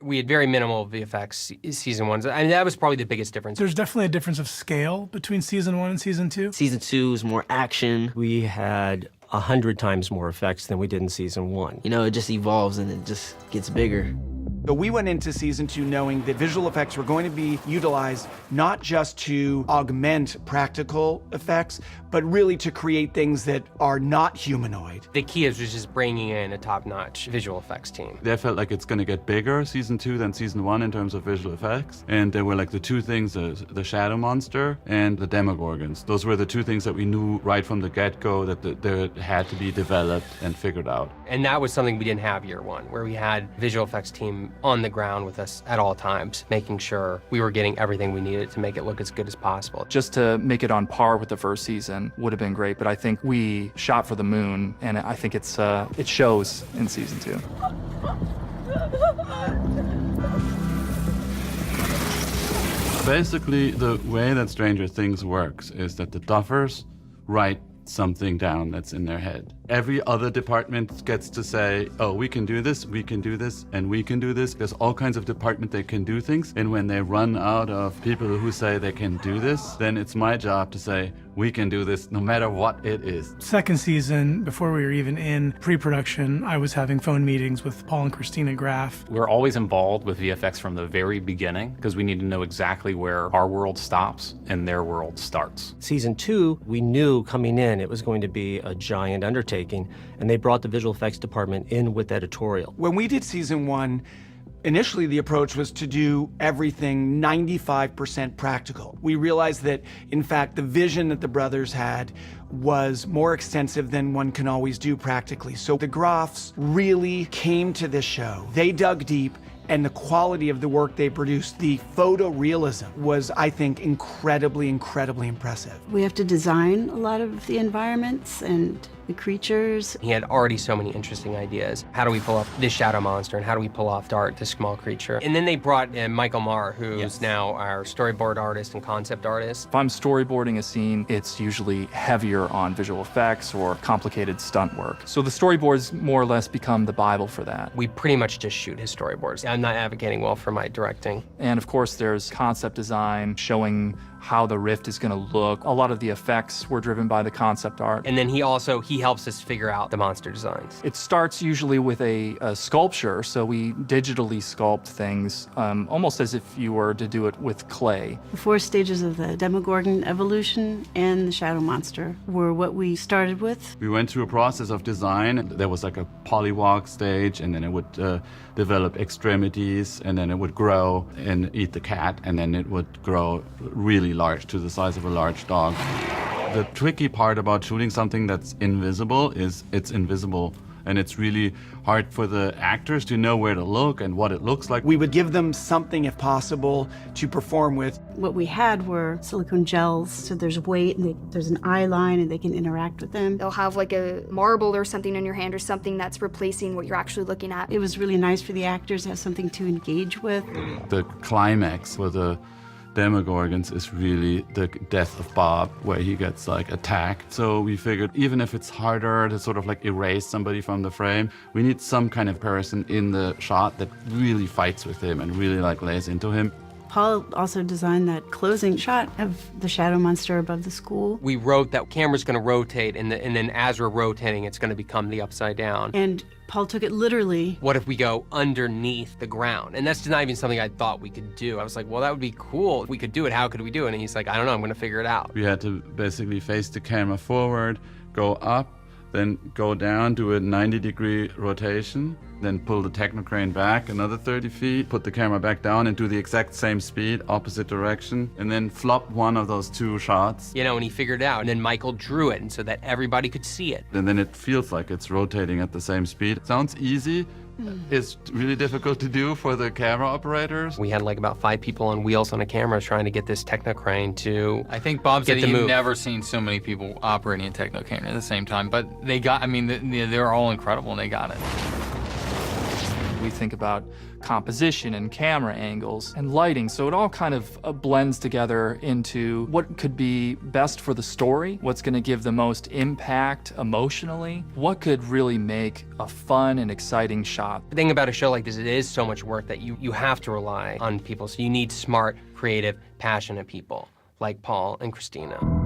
We had very minimal VFX season one. I mean, that was probably the biggest difference. There's definitely a difference of scale between season 1 and season 2. Season 2 is more action. We had 100 times more effects than we did in season 1. You know, it just evolves and it just gets bigger. So we went into season 2 knowing that visual effects were going to be utilized not just to augment practical effects, but really to create things that are not humanoid. The key is just bringing in a top-notch visual effects team. They felt like it's going to get bigger, season 2, than season 1 in terms of visual effects. And there were like the two things, the Shadow Monster and the Demogorgons. Those were the two things that we knew right from the get-go that they had to be developed and figured out. And that was something we didn't have year one, where we had visual effects team on the ground with us at all times, making sure we were getting everything we needed to make it look as good as possible. Just to make it on par with the first season would have been great, but I think we shot for the moon, and I think it shows in season 2. Basically, the way that Stranger Things works is that the Duffers write something down that's in their head. Every other department gets to say, oh, we can do this, we can do this, and we can do this. There's all kinds of departments that can do things, and when they run out of people who say they can do this, then it's my job to say, we can do this no matter what it is. Second season, before we were even in pre-production, I was having phone meetings with Paul and Christina Graff. We're always involved with VFX from the very beginning because we need to know exactly where our world stops and their world starts. Season 2, we knew coming in it was going to be a giant undertaking, and they brought the visual effects department in with editorial. When we did season 1, initially the approach was to do everything 95% practical. We realized that, in fact, the vision that the brothers had was more extensive than one can always do practically. So the Graffs really came to this show. They dug deep, and the quality of the work they produced, the photorealism, was, I think, incredibly, incredibly impressive. We have to design a lot of the environments and the creatures. He had already so many interesting ideas. How do we pull off this shadow monster, and how do we pull off Dart, this small creature? And then they brought in Michael Marr, who's now our storyboard artist and concept artist. If I'm storyboarding a scene, it's usually heavier on visual effects or complicated stunt work. So the storyboards more or less become the Bible for that. We pretty much just shoot his storyboards. I'm not advocating well for my directing. And of course, there's concept design showing how the rift is going to look. A lot of the effects were driven by the concept art. And then he helps us figure out the monster designs. It starts usually with a sculpture, so we digitally sculpt things, almost as if you were to do it with clay. The 4 stages of the Demogorgon evolution and the Shadow Monster were what we started with. We went through a process of design. There was like a polywalk stage, and then it would develop extremities, and then it would grow and eat the cat, and then it would grow really large, to the size of a large dog. The tricky part about shooting something that's invisible is it's invisible, and it's really hard for the actors to know where to look and what it looks like. We would give them something, if possible, to perform with. What we had were silicone gels, so there's weight, and there's an eye line, and they can interact with them. They'll have like a marble or something in your hand or something that's replacing what you're actually looking at. It was really nice for the actors to have something to engage with. The climax for the Demogorgons is really the death of Bob, where he gets like attacked. So we figured even if it's harder to sort of like erase somebody from the frame, we need some kind of person in the shot that really fights with him and really like lays into him. Paul also designed that closing shot of the shadow monster above the school. We wrote that camera's going to rotate, and then as we're rotating, it's going to become the upside down. And Paul took it literally. What if we go underneath the ground? And that's not even something I thought we could do. I was like, well, that would be cool. If we could do it, how could we do it? And he's like, I don't know, I'm going to figure it out. We had to basically face the camera forward, go up, then go down, do a 90-degree rotation, then pull the technocrane back another 30 feet, put the camera back down and do the exact same speed, opposite direction, and then flop one of those 2 shots. You know, and he figured it out, and then Michael drew it, and so that everybody could see it. And then it feels like it's rotating at the same speed. It sounds easy. It's really difficult to do for the camera operators. We had like about 5 people on wheels on a camera trying to get this technocrane to I think Bob said he'd never seen so many people operating a technocrane at the same time, but they got, I mean, they're all incredible and they got it. We think about composition and camera angles and lighting, so it all kind of blends together into what could be best for the story, what's going to give the most impact emotionally, what could really make a fun and exciting shot. The thing about a show like this, it is so much work that you have to rely on people. So you need smart, creative, passionate people like Paul and Christina.